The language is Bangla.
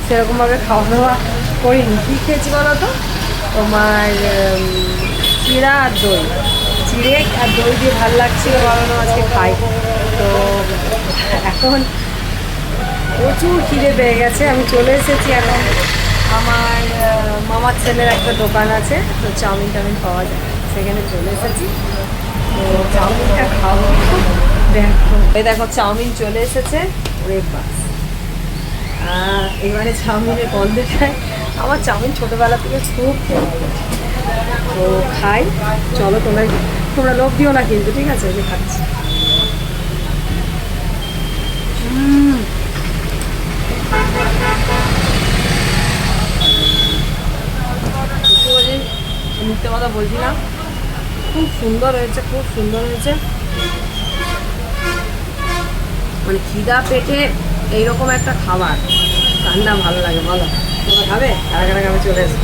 সেরকমভাবে খাওয়া দাওয়া করিনি। কী খেয়েছি বলো তো, তোমার চিড়া আর দই, চিড়ে আর দই দিয়ে ভালো লাগছিলো, ভাবলাম আজকে খাই। তো এখন প্রচুর খিদে পেয়ে গেছে। আমি চলে এসেছি এখন, আমার মামার ছেলের একটা দোকান আছে, তো চাউমিন টাউমিন পাওয়া যায়, সেখানে চলে এসেছি। তো চাউমিনটা খাবো। দেখো এই দেখো চাউমিন চলে এসেছে, ওরে বাস। এবারে চাউমিনের গন্ধটায় আমার চাউমিন ছোটোবেলা থেকে খুব ফেভারিট। তো খাই, চলো তোমরা লোভ দিও না কিন্তু, ঠিক আছে? যে খাচ্ছি। মিথ্যে কথা বলছি না, খুব সুন্দর হয়েছে, খুব সুন্দর হয়েছে। মানে খিদা পেটে এইরকম একটা খাবার রান্না ভালো লাগে, বলো তোমরা খাবে? কারা কারা খাবে চলে এসো।